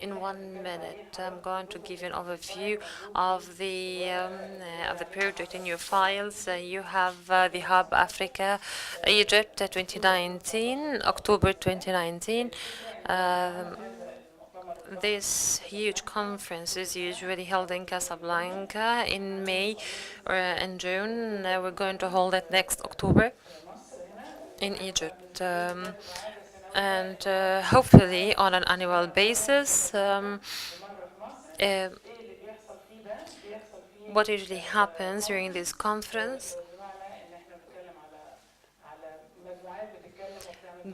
in 1 minute. I'm going to give you an overview of the project in your files. You have the Hub Africa, Egypt, 2019, October 2019. Um, this huge conference is usually held in Casablanca in May or in June. We're going to hold it next October in Egypt. And hopefully on an annual basis. Uh, what usually happens during this conference,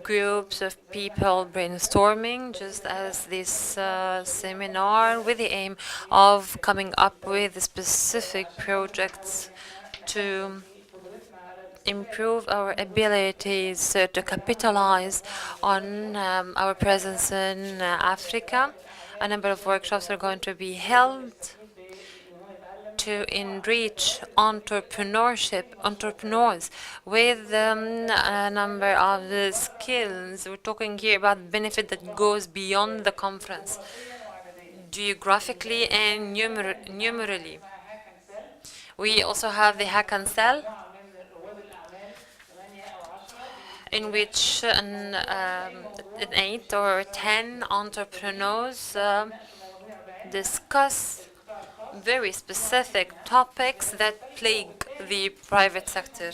groups of people brainstorming, just as this seminar, with the aim of coming up with specific projects to improve our abilities to capitalize on our presence in Africa. A number of workshops are going to be held to enrich entrepreneurs with a number of the skills. We're talking here about benefit that goes beyond the conference, geographically and numerally. We also have the Hack and Sell, in which an 8 or 10 entrepreneurs discuss very specific topics that plague the private sector.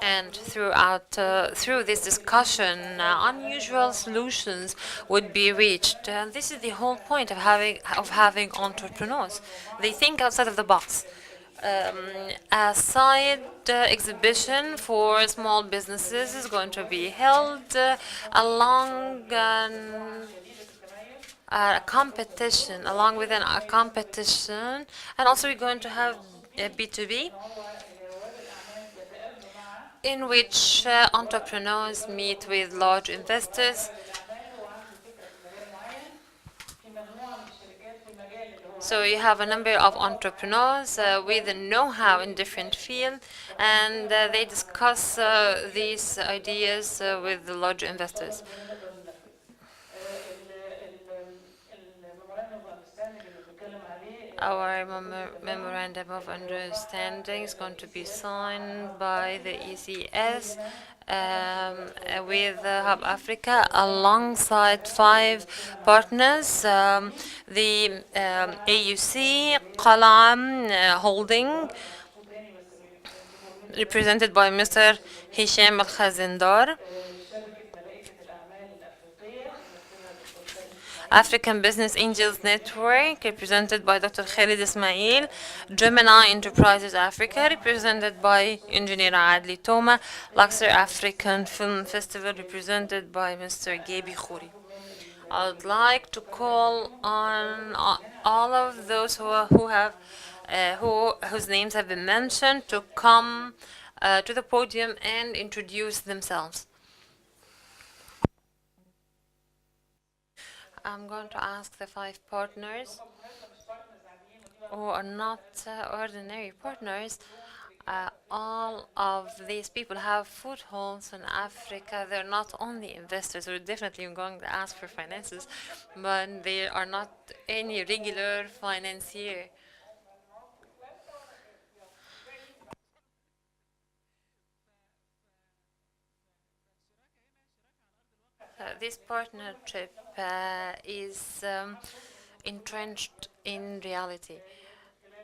And through this discussion, unusual solutions would be reached. This is the whole point of having entrepreneurs. They think outside of the box. A side exhibition for small businesses is going to be held along with a competition, and also we're going to have a B2B in which entrepreneurs meet with large investors. So you have a number of entrepreneurs with a know-how in different fields, and they discuss these ideas with the large investors. Our memorandum of understanding is going to be signed by the ECES with Hub Africa alongside 5 partners, the AUC, Qalaa Holding, represented by Mr. Hisham El-Khazindar, African Business Angels Network, represented by Dr. Khaled Ismail, Gemini Enterprises Africa, represented by Engineer Adly Thoma, Luxor African Film Festival, represented by Mr. Gaby Khoury. I would like to call on all of those whose names have been mentioned to come to the podium and introduce themselves. I'm going to ask the 5 partners, who are not ordinary partners. All of these people have footholds in Africa. They're not only investors. We're definitely going to ask for finances, but they are not any regular financier. This partnership is entrenched in reality.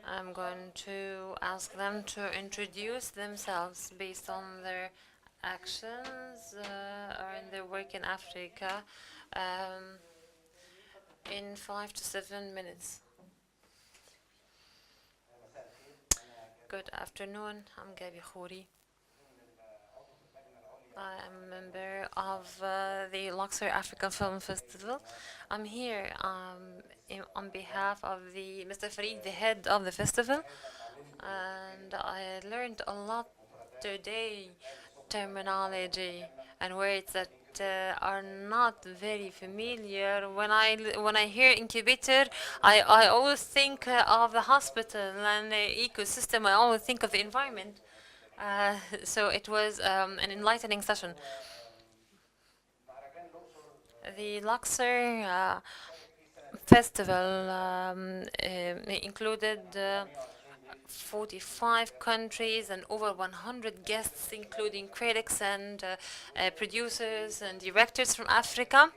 I'm going to ask them to introduce themselves based on their actions or in their work in Africa in 5 to 7 minutes. Good afternoon. I'm Gaby Khoury. I am a member of the Luxor African Film Festival. I'm here on behalf of Mr. Farid, the head of the festival, and I learned a lot today, terminology and words that are not very familiar. When I hear incubator, I always think of the hospital and the ecosystem. I always think of the environment. So it was an enlightening session. The Luxor festival included 45 countries and over 100 guests, including critics and producers and directors from Africa.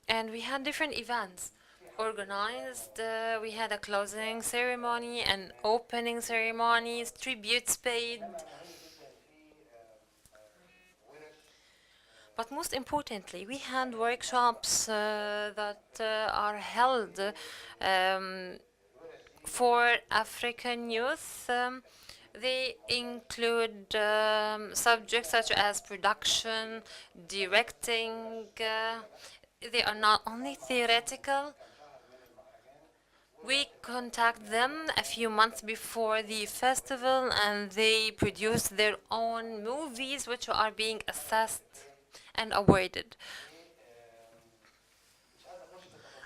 And we had different events organized. We had a closing ceremony, an opening ceremony, tributes paid. But most importantly, we had workshops that are held for African youth. They include subjects such as production, directing. They are not only theoretical. We contact them a few months before the festival and they produce their own movies which are being assessed and awarded.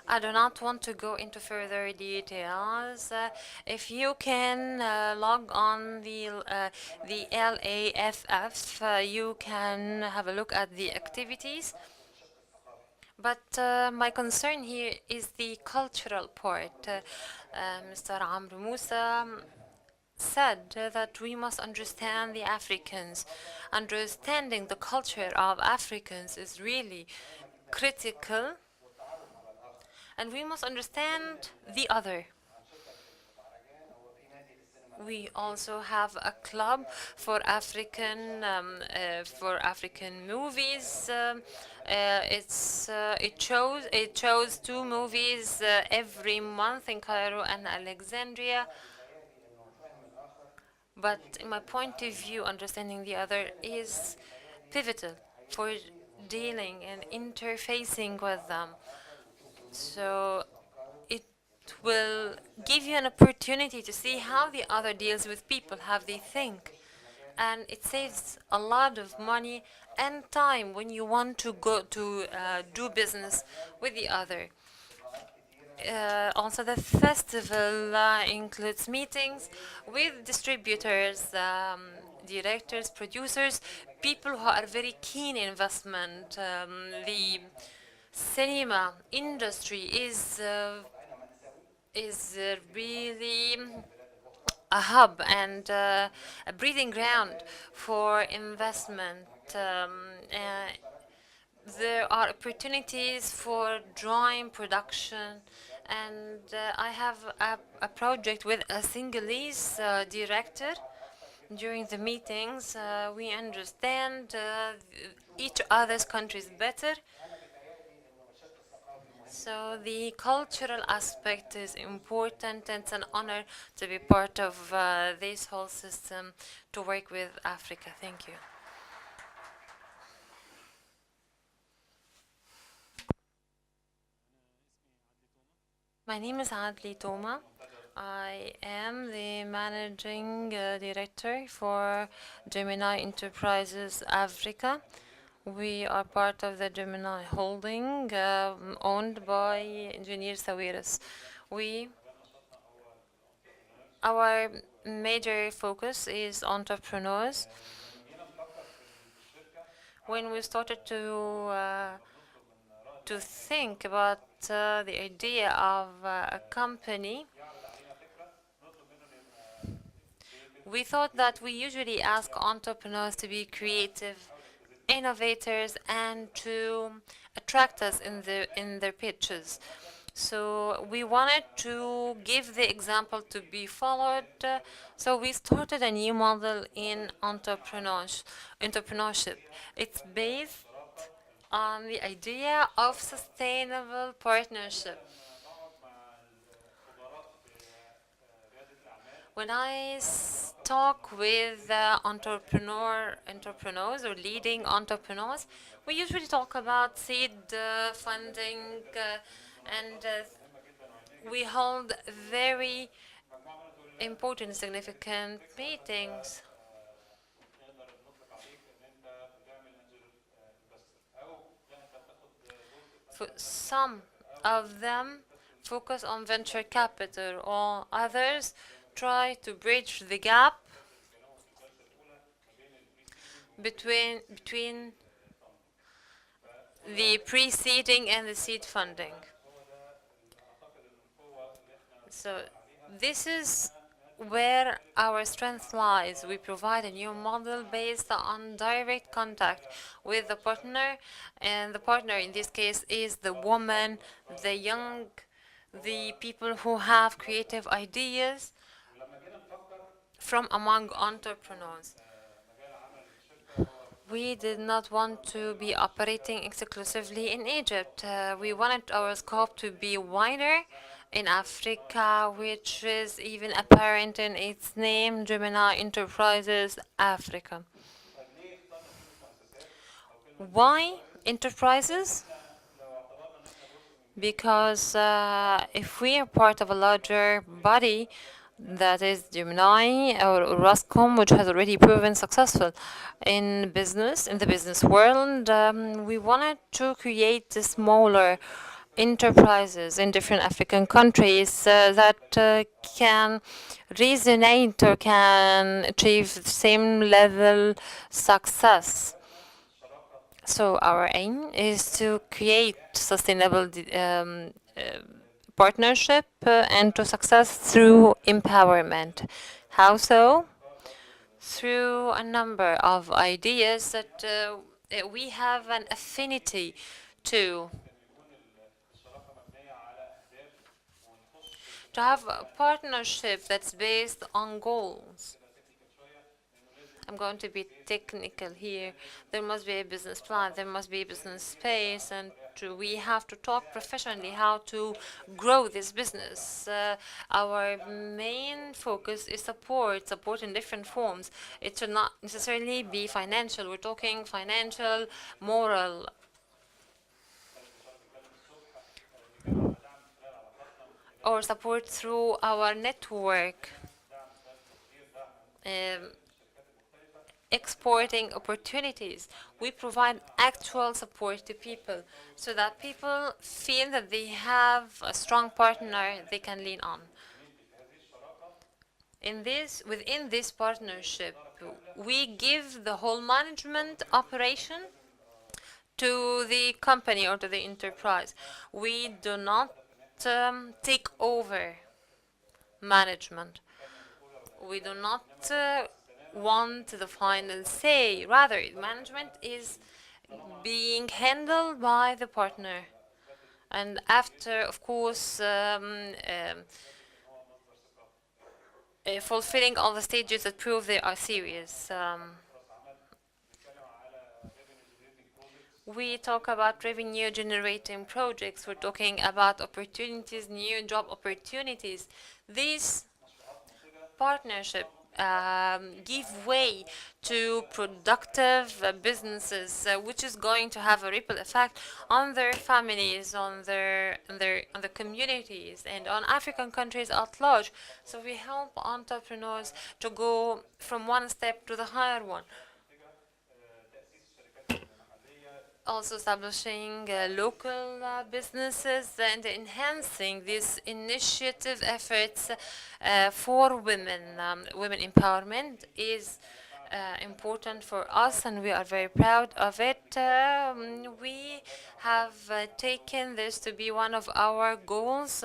I do not want to go into further details. If you can log on the LAFF, you can have a look at the activities. But my concern here is the cultural part. Mr. Amr Musa said that we must understand the Africans. Understanding the culture of Africans is really critical, and we must understand the other. We also have a club for African movies. It shows two movies every month in Cairo and Alexandria. But in my point of view, understanding the other is pivotal for dealing and interfacing with them. So it will give you an opportunity to see how the other deals with people, how they think. And it saves a lot of money and time when you want to go to do business with the other. Also, the festival includes meetings with distributors, directors, producers, people who are very keen in investment. The cinema industry is really a hub and a breeding ground for investment. There are opportunities for drawing production, and I have a project with a Senegalese director. During the meetings, we understand each other's countries better. So the cultural aspect is important, and it's an honor to be part of this whole system to work with Africa. Thank you. My name is Adly Thoma. I am the managing director for Gemini Enterprises Africa. We are part of the Gemini holding owned by Engineer Sawiris. Our major focus is entrepreneurs. When we started to think about the idea of a company, we thought that we usually ask entrepreneurs to be creative, innovators, and to attract us in their pitches. So we wanted to give the example to be followed. So we started a new model in entrepreneurship. It's based on the idea of sustainable partnership. When I talk with entrepreneurs or leading entrepreneurs, we usually talk about seed funding, and we hold very important, significant meetings. For some of them focus on venture capital, or others try to bridge the gap between the pre-seeding and the seed funding. So this is where our strength lies. We provide a new model based on direct contact with the partner, and the partner in this case is the woman, the young, the people who have creative ideas from among entrepreneurs. We did not want to be operating exclusively in Egypt. We wanted our scope to be wider in Africa, which is even apparent in its name, Gemini Enterprises Africa. Why enterprises? Because if we are part of a larger body, that is Gemini or Rascom, which has already proven successful in business, in the business world, we wanted to create smaller enterprises in different African countries that can resonate or can achieve the same level success. So our aim is to create sustainable partnership and to success through empowerment. How so? Through a number of ideas that we have an affinity to. To have a partnership that's based on goals. I'm going to be technical here. There must be a business plan, there must be a business space, and we have to talk professionally how to grow this business. Our main focus is support in different forms. It should not necessarily be financial. We're talking financial, moral, or support through our network. Um, Exporting opportunities. We provide actual support to people so that people feel that they have a strong partner they can lean on. Within this partnership, we give the whole management operation to the company or to the enterprise. We do not take over management. We do not want the final say. Rather, management is being handled by the partner. And after, of course, fulfilling all the stages that prove they are serious. We talk about revenue generating projects. We're talking about opportunities, new job opportunities. These partnership give way to productive businesses, which is going to have a ripple effect on their families, on the communities, and on African countries at large. So we help entrepreneurs to go from one step to the higher one. Also establishing local businesses and enhancing these initiative efforts for women. Women empowerment is important for us and we are very proud of it. We have taken this to be one of our goals,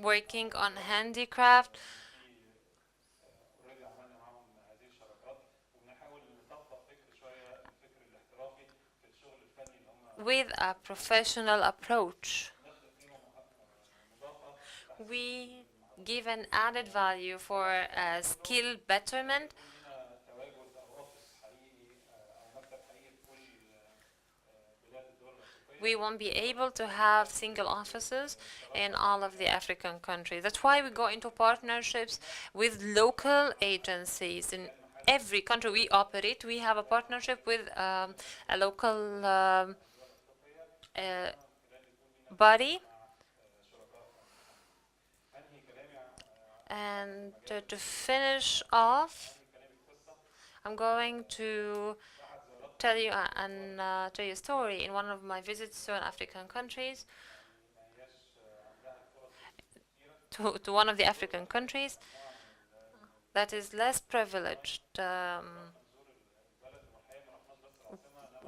working on handicraft. With a professional approach. We give an added value for skill betterment. We won't be able to have single offices in all of the African countries. That's why we go into partnerships with local agencies. In every country we operate, we have a partnership with a local body. And to finish off, I'm going to tell you a story. In one of my visits to an African countries, to one of the African countries that is less privileged,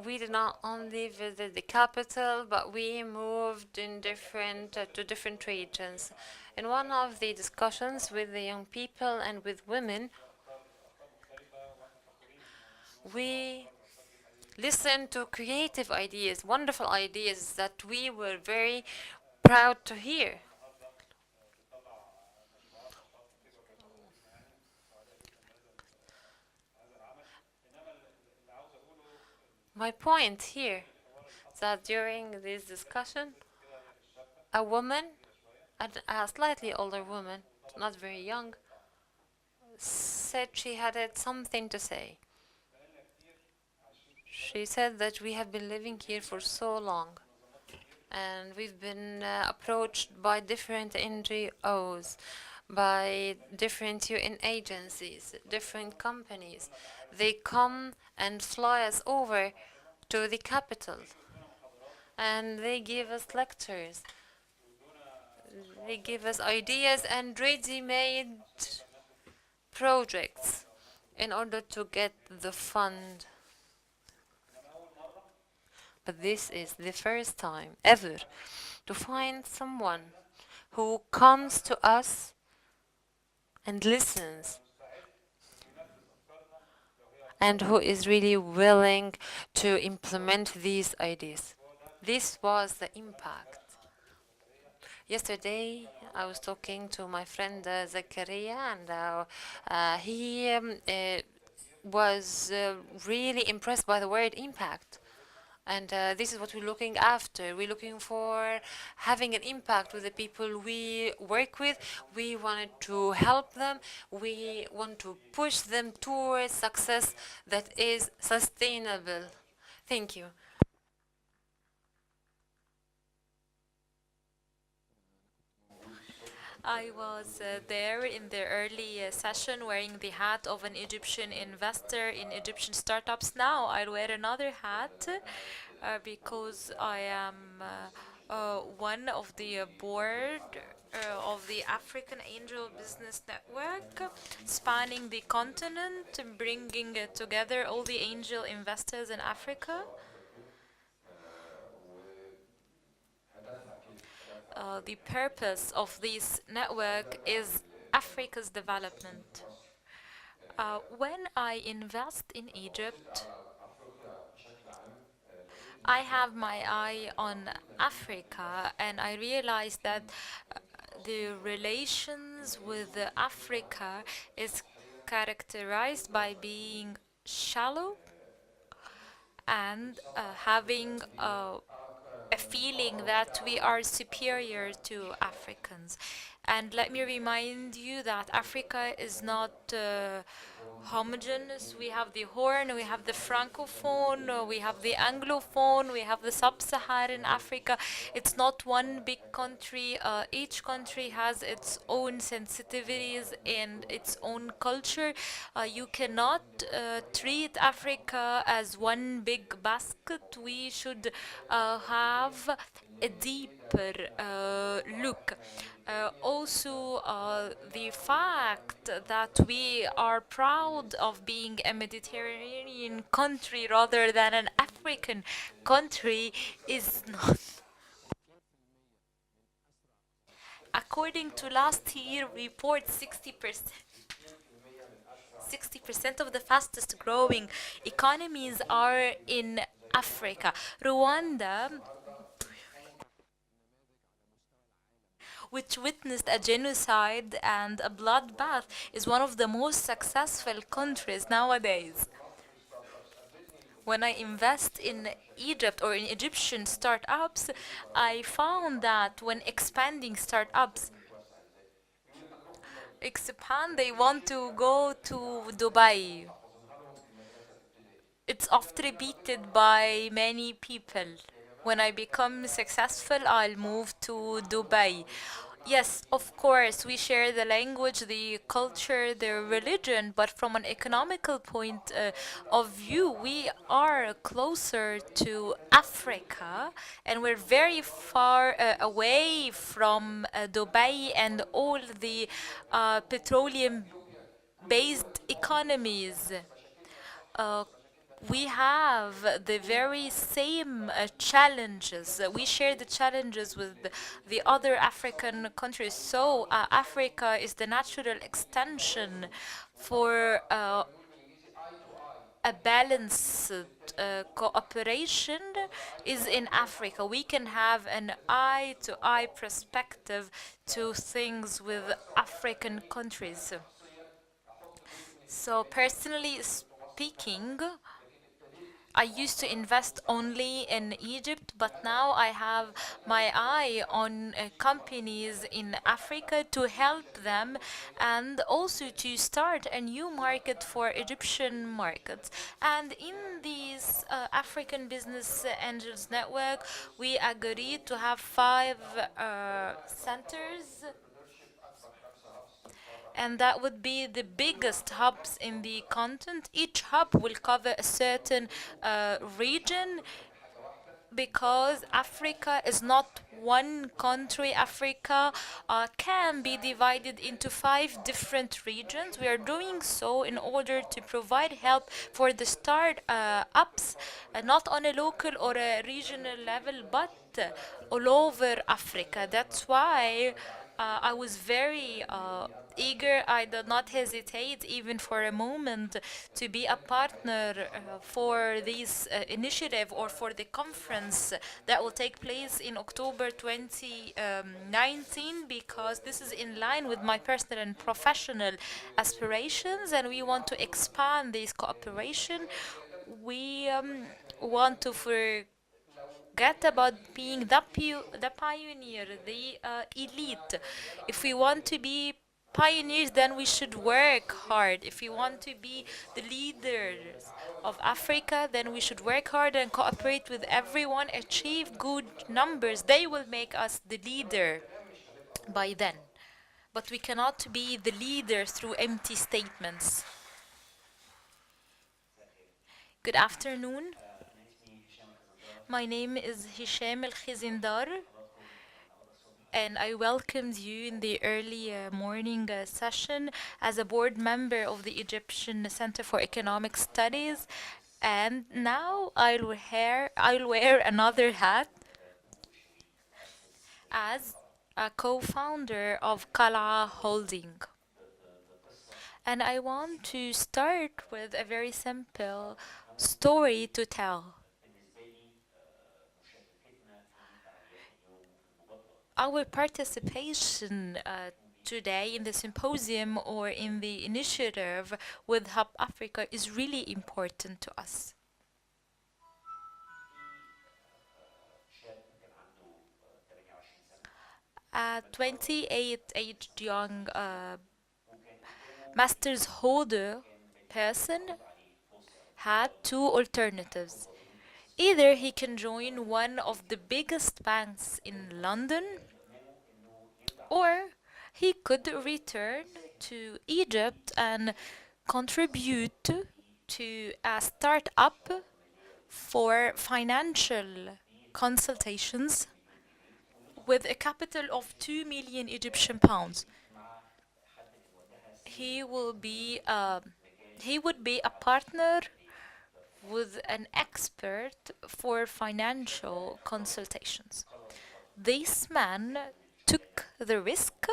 we did not only visit the capital, but we moved in different to different regions. In one of the discussions with the young people and with women, we listened to creative ideas, wonderful ideas that we were very proud to hear. My point here is that during this discussion, a woman, a slightly older woman, not very young, said she had something to say. She said that we have been living here for so long and we've been approached by different NGOs, by different UN agencies, different companies. They come and fly us over to the capital and they give us lectures. They give us ideas and ready-made projects in order to get the fund. But this is the first time ever to find someone who comes to us and listens and who is really willing to implement these ideas. This was the impact. Yesterday, I was talking to my friend Zakaria, and he was really impressed by the word impact. And this is what we're looking after. We're looking for having an impact with the people we work with. We wanted to help them. We want to push them towards success that is sustainable. Thank you. I was there in the early session wearing the hat of an Egyptian investor in Egyptian startups. Now I wear another hat because I am one of the board of the African Angel Business Network, spanning the continent, bringing together all the angel investors in Africa. The purpose of this network is Africa's development. When I invest in Egypt, I have my eye on Africa, and I realize that the relations with Africa is characterized by being shallow and having a feeling that we are superior to Africans. And let me remind you that Africa is not homogeneous. We have the Horn, we have the Francophone, we have the Anglophone, we have the Sub-Saharan Africa. It's not one big country. Each country has its own sensitivities and its own culture. You cannot treat Africa as one big basket. We should have a deeper look. Also, the fact that we are proud of being a Mediterranean country rather than an African country is not. According to last year report, 60% of the fastest growing economies are in Africa. Rwanda, which witnessed a genocide and a bloodbath, is one of the most successful countries nowadays. When I invest in Egypt or in Egyptian startups, I found that when expanding startups, expand, they want to go to Dubai. It's oft repeated by many people. When I become successful, I'll move to Dubai. Yes, of course, we share the language, the culture, the religion, but from an economical point of view, we are closer to Africa and we're very far away from Dubai and all the petroleum based economies. Uh, we have the very same challenges. We share the challenges with the other African countries. So, Africa is the natural extension for a balanced cooperation is in Africa. We can have an eye to eye perspective to things with African countries. So, personally speaking, I used to invest only in Egypt, but now I have my eye on companies in Africa to help them and also to start a new market for Egyptian markets. And in these African Business Angels Network, we agreed to have five centers, and that would be the biggest hubs in the continent. Each hub will cover a certain region, because Africa is not one country. Africa can be divided into five different regions. We are doing so in order to provide help for the start ups, not on a local or a regional level, but all over Africa. That's why I was very eager. I did not hesitate even for a moment to be a partner for this initiative or for the conference that will take place in October 2019, because this is in line with my personal and professional aspirations, and we want to expand this cooperation. We want to forget about being the pioneer, the elite. If we want to be pioneers, then we should work hard. If we want to be the leaders of Africa, then we should work hard and cooperate with everyone, achieve good numbers. They will make us the leader by then. But we cannot be the leader through empty statements. Good afternoon. My name is Hisham El-Khazindar, and I welcomed you in the early morning session as a board member of the Egyptian Center for Economic Studies. And now I'll wear another hat as a co-founder of Qalaa Holding. And I want to start with a very simple story to tell. Our participation today in the symposium or in the initiative with Hub Africa is really important to us. 28-aged young master's holder person had two alternatives. Either he can join one of the biggest banks in London, or he could return to Egypt and contribute to a startup for financial consultations with a capital of 2 million Egyptian pounds. He will be he would be a partner with an expert for financial consultations. This man took the risk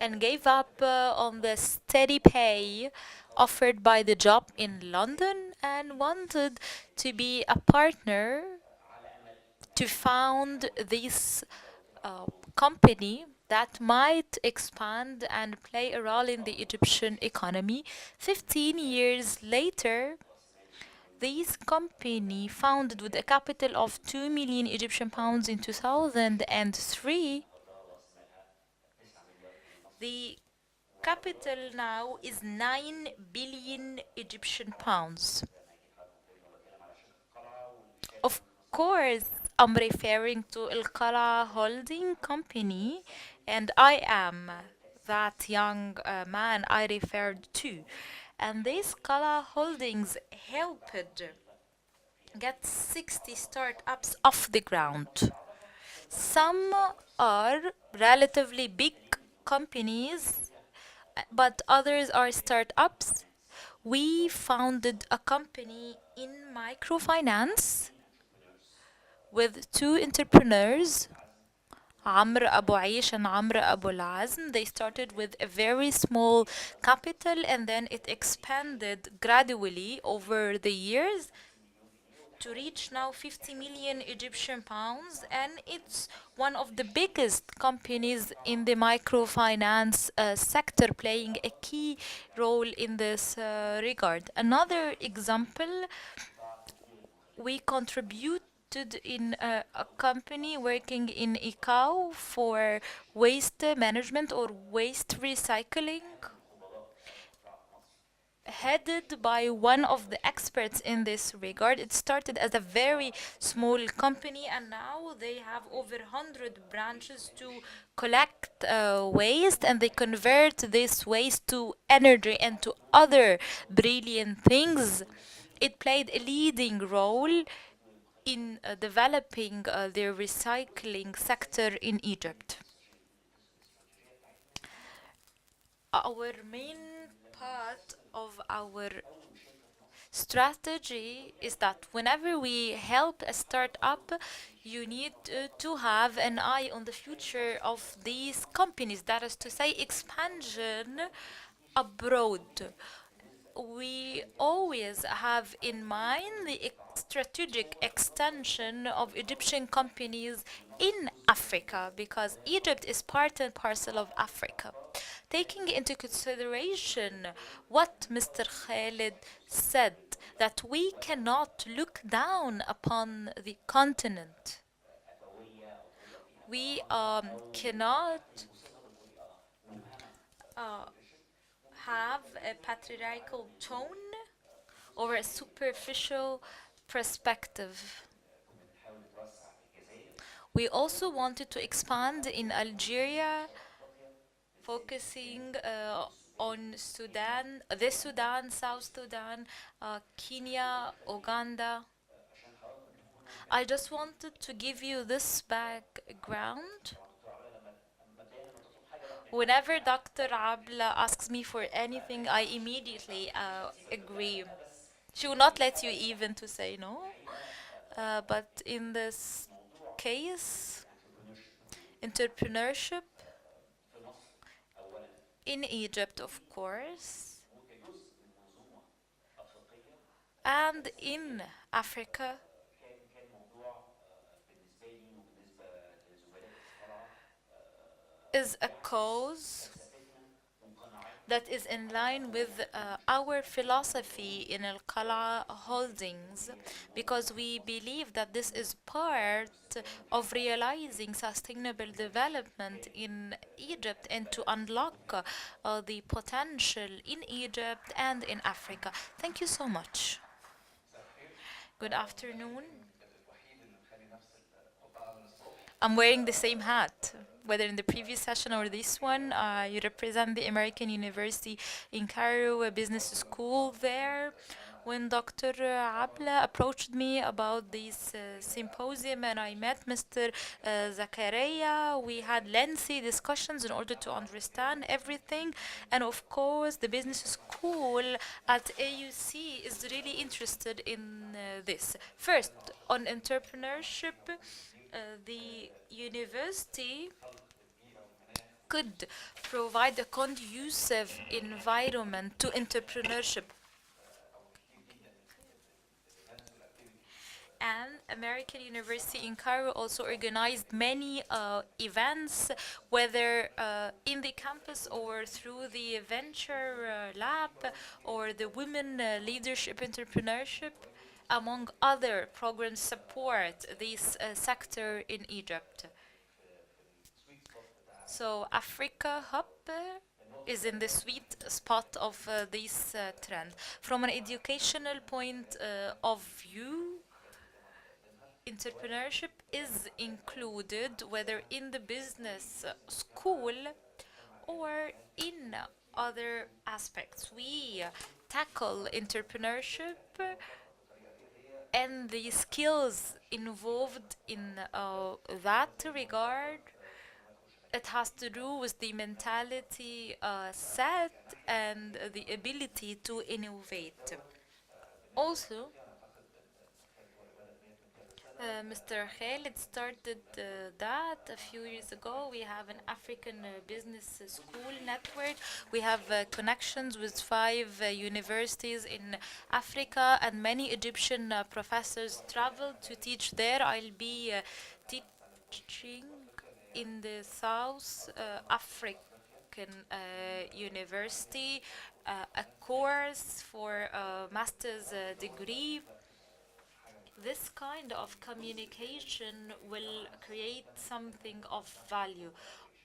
and gave up on the steady pay offered by the job in London and wanted to be a partner to found this company that might expand and play a role in the Egyptian economy. 15 years later, this company, founded with a capital of 2 million Egyptian pounds in 2003, the capital now is 9 billion Egyptian pounds. Of course, I'm referring to El-Qalaa Holding Company, and I am that young man I referred to. And this Qalaa Holdings helped get 60 startups off the ground. Some are relatively big companies, but others are startups We founded a company in microfinance with two entrepreneurs, Amr Abu Aish and Amr Abu Al-Azm. They started with a very small capital and then it expanded gradually over the years to reach now 50 million Egyptian pounds, and it's one of the biggest companies in the microfinance sector, playing a key role in this regard. Another example, we contributed in a company working in ICAO for waste management or waste recycling, headed by one of the experts in this regard. It started as a very small company and now they have over 100 branches to collect waste, and they convert this waste to energy and to other brilliant things. It played a leading role in developing the recycling sector in Egypt. Our main part of our strategy is that whenever we help a startup, you need to have an eye on the future of these companies. That is to say, expansion abroad. We always have in mind the strategic extension of Egyptian companies in Africa because Egypt is part and parcel of Africa. Taking into consideration what Mr. Khaled said, that we cannot look down upon the continent. We cannot uh, have a patriarchal tone or a superficial perspective. We also wanted to expand in Algeria, focusing on Sudan, South Sudan, Kenya, Uganda. I just wanted to give you this background. Whenever Dr. Abla asks me for anything, I immediately agree. She will not let you even to say no. But in this case, entrepreneurship in Egypt, of course, and in Africa is a cause that is in line with our philosophy in Al-Qalaa Holdings, because we believe that this is part of realizing sustainable development in Egypt and to unlock the potential in Egypt and in Africa. Thank you so much. Good afternoon. I'm wearing the same hat, whether in the previous session or this one. You represent the American University in Cairo, a business school there. When Dr. Abla approached me about this symposium and I met Mr. Zakaria, we had lengthy discussions in order to understand everything. And of course, the business school at AUC is really interested in this. First, on entrepreneurship, the university could provide a conducive environment to entrepreneurship. And American University in Cairo also organized many events, whether in the campus or through the venture lab or the women leadership entrepreneurship, among other programs, support this sector in Egypt. So Africa Hub is in the sweet spot of this trend. From an educational point of view, entrepreneurship is included whether in the business school or in other aspects. We tackle entrepreneurship and the skills involved in that regard it has to do with the mentality set and the ability to innovate. Also, Mr. Khaled started that a few years ago. We have an African business school network. We have connections with five universities in Africa, and many Egyptian professors travel to teach there. I'll be teaching in the South African University a course for a master's degree. This kind of communication will create something of value.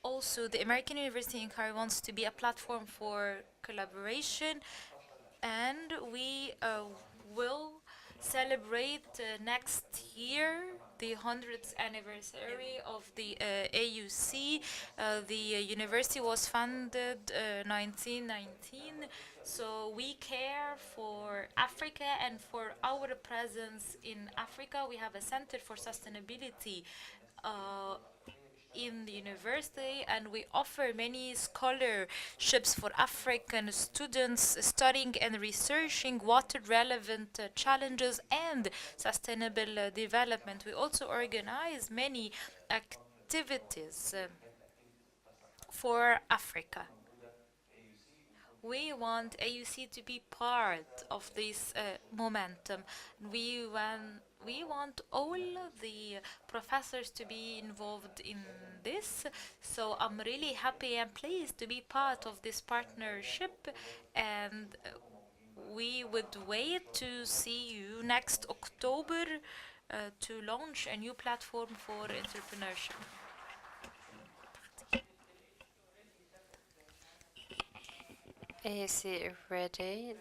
Also, the American University in Cairo wants to be a platform for collaboration, and we will celebrate next year the 100th anniversary of the AUC. The university was founded 1919, so we care for Africa and for our presence in Africa. We have a Center for Sustainability uh, in the university, and we offer many scholarships for African students studying and researching water relevant challenges and sustainable development. We also organize many activities for Africa. We want AUC to be part of this momentum. We want all the professors to be involved in this. So I'm really happy and pleased to be part of this partnership, and we would wait to see you next October to launch a new platform for entrepreneurship. AC ready.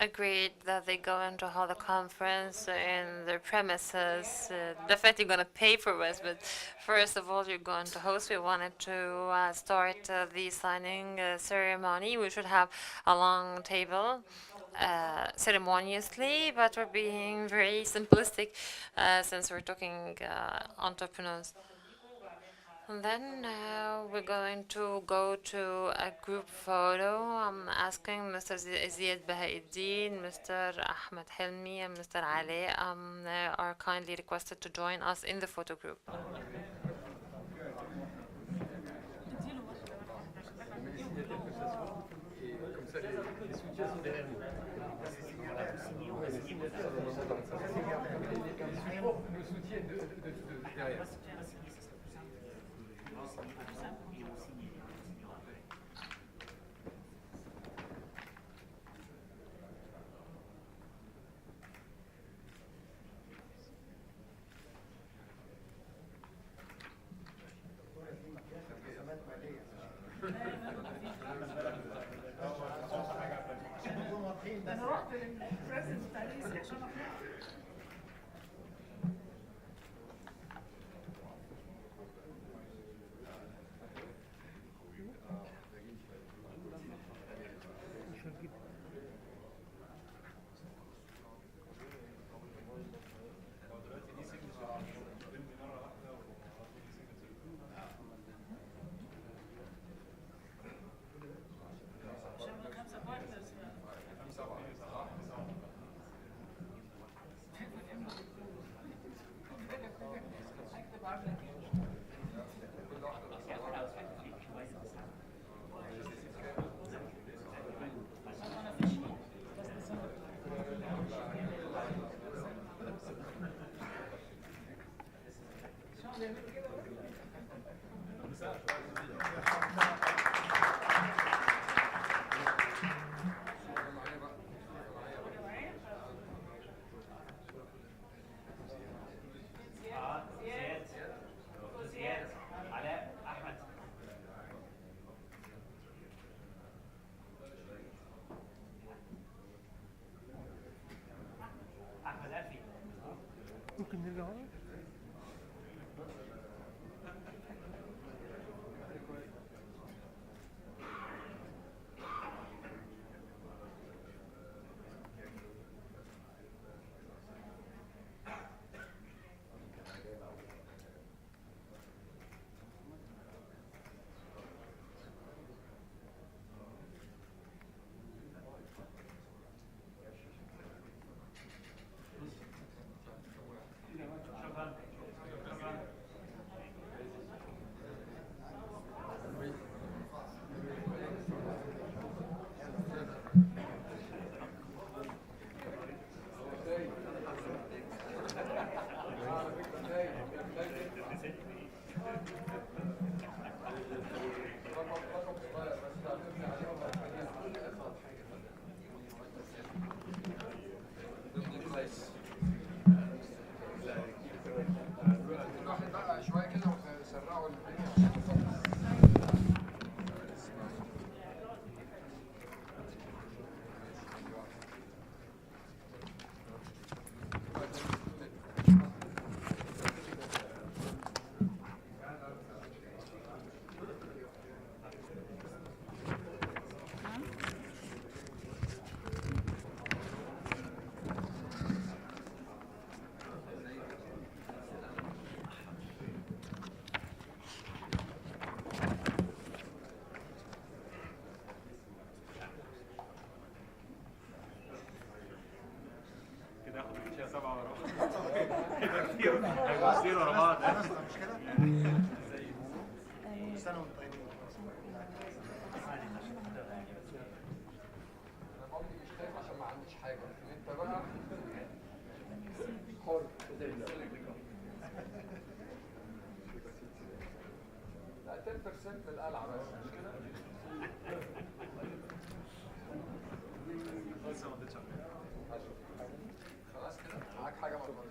Agreed that they go and to hold a conference in their premises. Definitely gonna pay for us, but first of all, you're going to host. We wanted to start the signing ceremony. We should have a long table ceremoniously, but we're being very simplistic since we're talking entrepreneurs. And then we're going to go to a group photo. I'm asking Mr. Ziad Bahauddin, Mr. Ahmed Helmi, and Mr. Ali are kindly requested to join us in the photo group. كتير ورا بعض. مش كده؟ سنة وانتم طيبين. انا بقولي مش خايف عشان ما عنديش حاجه، لكن انت بقى حر. لا 10% من القلعه بس مش كده؟ خلاص كده معاك حاجه مرة.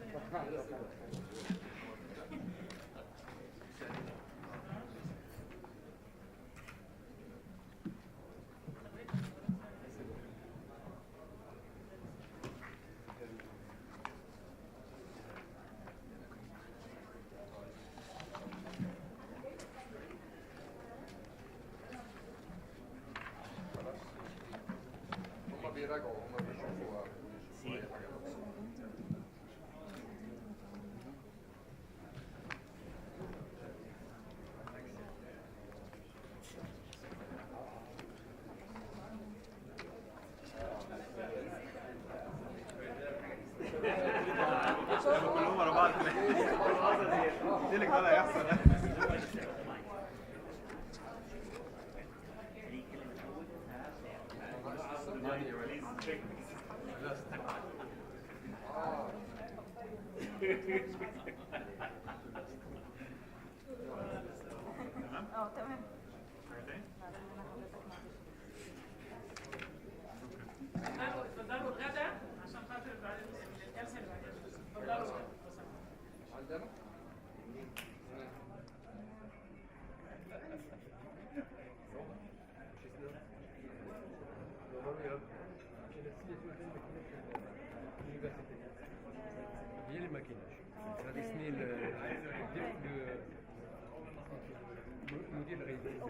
بيراجعوا هم بيشوفوا اي حاجه. كلهم ورا بعض كده. قلت لك ده اللي هيحصل. تمام. اتفضلوا الغدا عشان خاطر بعد الجلسه اللي بعدين. اتفضلوا. عندنا هي اللي ماكيناش هذا اسمي المدير الغذائي